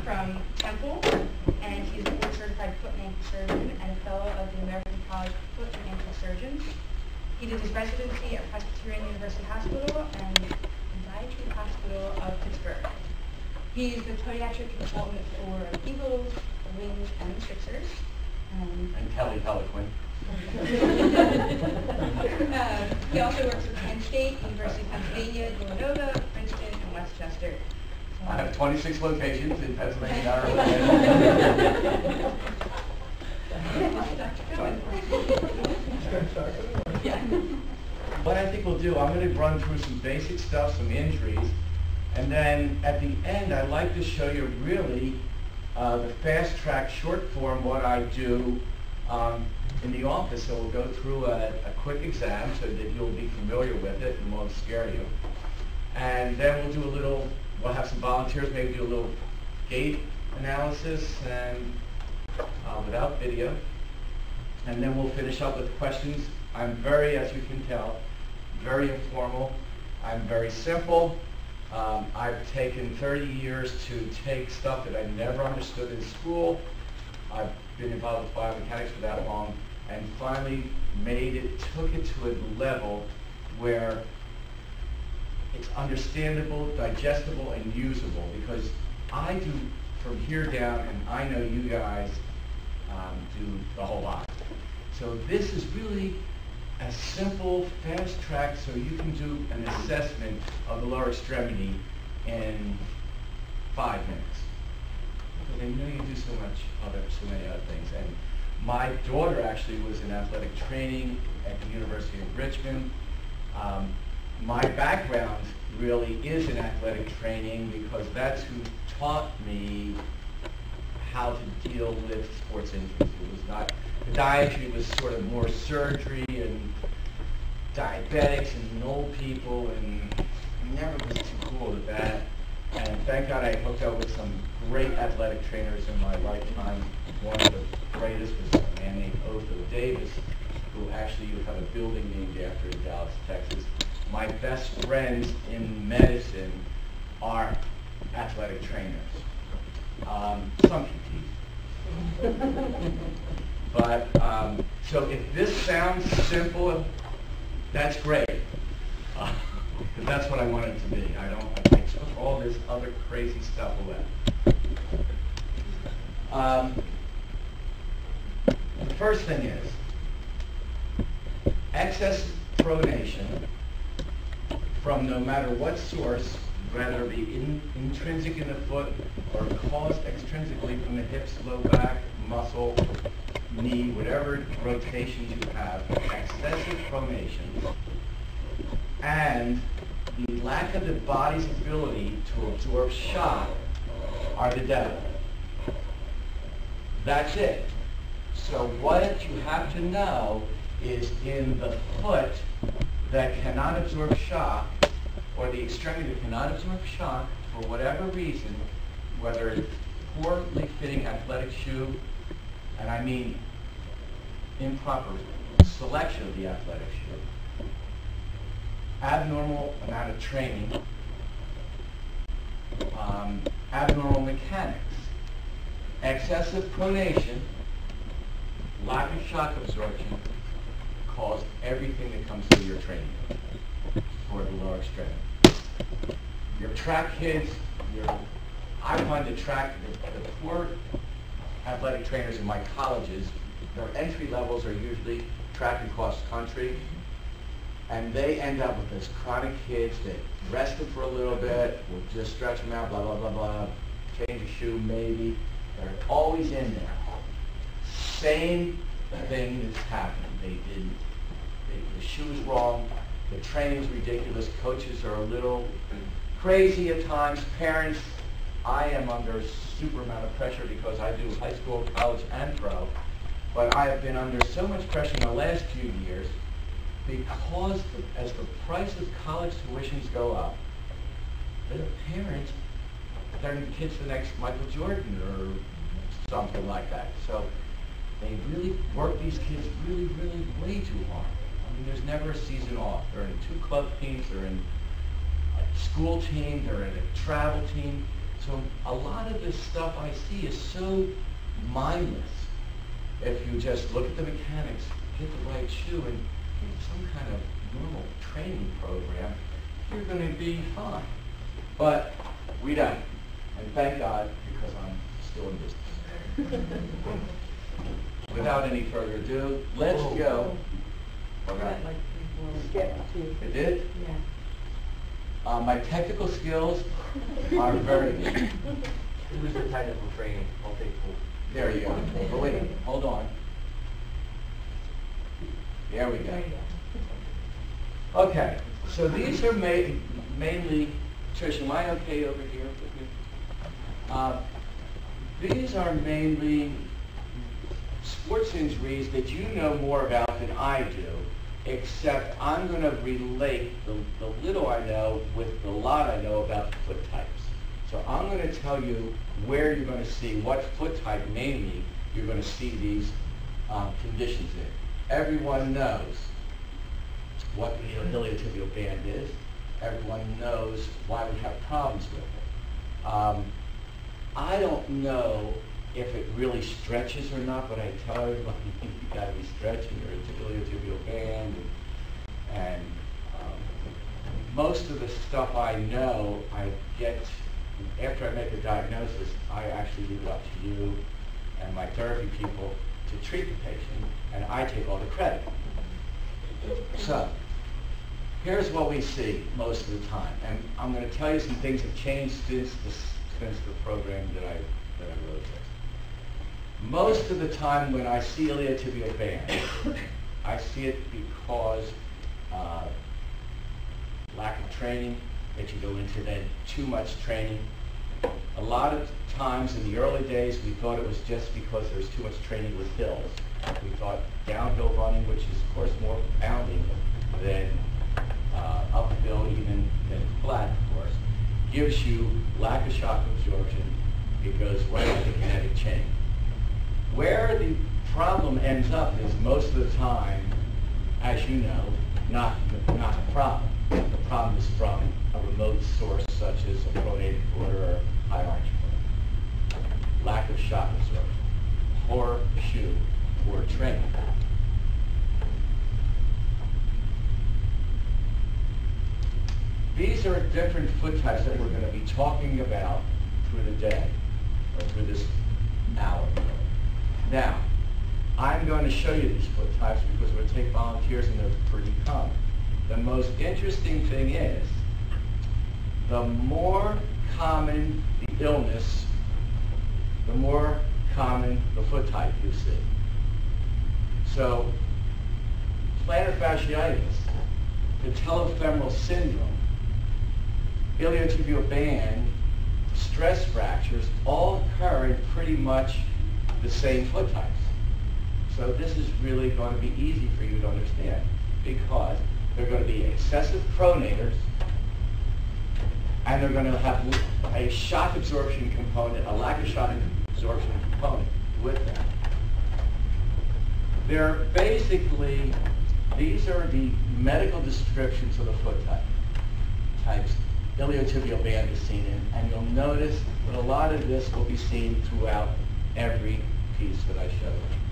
from Temple, and he's a board-certified foot and ankle surgeon and a fellow of the American College of Foot and Ankle Surgeons. He did his residency at Presbyterian University Hospital and Podiatry Hospital of Pittsburgh. He's the podiatric consultant for the Eagles, the Wings, and the Sixers. And Kelly Pelican. He also works with Penn State, University of Pennsylvania, Villanova, Princeton, and Westchester. I have 26 locations in Pennsylvania and Ireland. What I think we'll do, I'm going to run through some basic stuff, some injuries, and then at the end I'd like to show you really the fast track short form, what I do in the office. So we'll go through a quick exam so that you'll be familiar with it and won't scare you. And then we'll have some volunteers maybe do a little gait analysis and without video. And then we'll finish up with questions. I'm very, as you can tell, very informal. I'm very simple. I've taken 30 years to take stuff that I never understood in school. I've been involved with biomechanics for that long, and finally took it to a level where it's understandable, digestible, and usable, because I do from here down, and I know you guys do the whole lot. So this is really a simple, fast track so you can do an assessment of the lower extremity in 5 minutes. Because I know you do so many other things. And my daughter actually was in athletic training at the University of Richmond. My background really is in athletic training because that's who taught me how to deal with sports injuries. It was not, podiatry was sort of more surgery and diabetics and old people, and never was too cool with that. And thank God I hooked up with some great athletic trainers in my lifetime. One of the greatest was a man named Otho Davis, who actually you have a building named after in Dallas, Texas. My best friends in medicine are athletic trainers. Some PTs. But, so if this sounds simple, that's great. Because that's what I want it to be. I took all this other crazy stuff away. The first thing is, excess pronation from no matter what source, whether it be intrinsic in the foot or caused extrinsically from the hips, low back, muscle, knee, whatever rotations you have, excessive pronation, and the lack of the body's ability to absorb shock are the devil. That's it. So what you have to know is in the foot that cannot absorb shock, or the extremity that cannot absorb shock for whatever reason, whether it's poorly fitting athletic shoe, and I mean improper selection of the athletic shoe, abnormal amount of training, abnormal mechanics, excessive pronation, lack of shock absorption cause everything that comes through your training for the lower extremity. Your track kids, I find the poor athletic trainers in my colleges, their entry levels are usually track and cross country, and they end up with those chronic kids that rest them for a little bit, we'll just stretch them out, blah, blah, blah, blah, change a shoe maybe. They're always in there. Same thing that's happening. The shoe is wrong, the training's ridiculous, coaches are a little crazy at times, parents, I am under a super amount of pressure because I do high school, college, and pro, but I have been under so much pressure in the last few years because as the price of college tuitions go up, the parents, their kids the next Michael Jordan or something like that. So they really work these kids really, really way too hard. I mean, there's never a season off. They're in 2 club teams, they're in a school team, they're in a travel team. So a lot of this stuff I see is so mindless. If you just look at the mechanics, get the right shoe, and get some kind of normal training program, you're going to be fine. But we don't. And thank God, because I'm still in business. Without any further ado, let's go. Okay. It did? Yeah. My technical skills are very good. Who's the technical training? I'll take full. There you go. But wait, hold on. There we go. Okay, so these are mainly, Trish, am I okay over here with me? These are mainly sports injuries that you know more about than I do, except I'm going to relate the little I know with the lot I know about foot types. So I'm going to tell you where you're going to see what foot type mainly you're going to see these conditions in. Everyone knows what the iliotibial band is. Everyone knows why we have problems with it. I don't know if it really stretches or not, but I tell everybody you've got to be stretching your iliotibial band. And most of the stuff I know, I get, after I make a diagnosis, I actually leave it up to you and my therapy people to treat the patient, and I take all the credit. So, here's what we see most of the time, and I'm going to tell you some things have changed since the program that I wrote this. Most of the time when I see iliotibial band, I see it because lack of training, that you go into then too much training. A lot of times in the early days we thought it was just because there was too much training with hills. We thought downhill running, which is of course more pounding than uphill, even than flat of course, gives you lack of shock absorption. It goes right into the kinetic chain. Where the problem ends up is most of the time, as you know, not the problem. The problem is from a remote source such as a pronated foot or a high arch foot. Lack of shock absorption, poor shoe, poor training. These are different foot types that we're going to be talking about through the day, or through this hour. Now, I'm going to show you these foot types because we're going to take volunteers and they're pretty common. The most interesting thing is, the more common the illness, the more common the foot type you see. So, plantar fasciitis, patellofemoral syndrome, iliotibial band, stress fractures all occur in pretty much the same foot types. So this is really going to be easy for you to understand because they're going to be excessive pronators and they're going to have a shock absorption component, a lack of shock absorption component with them. They're basically, these are the medical descriptions of the foot types iliotibial band is seen in, and you'll notice that a lot of this will be seen throughout every piece that I show you.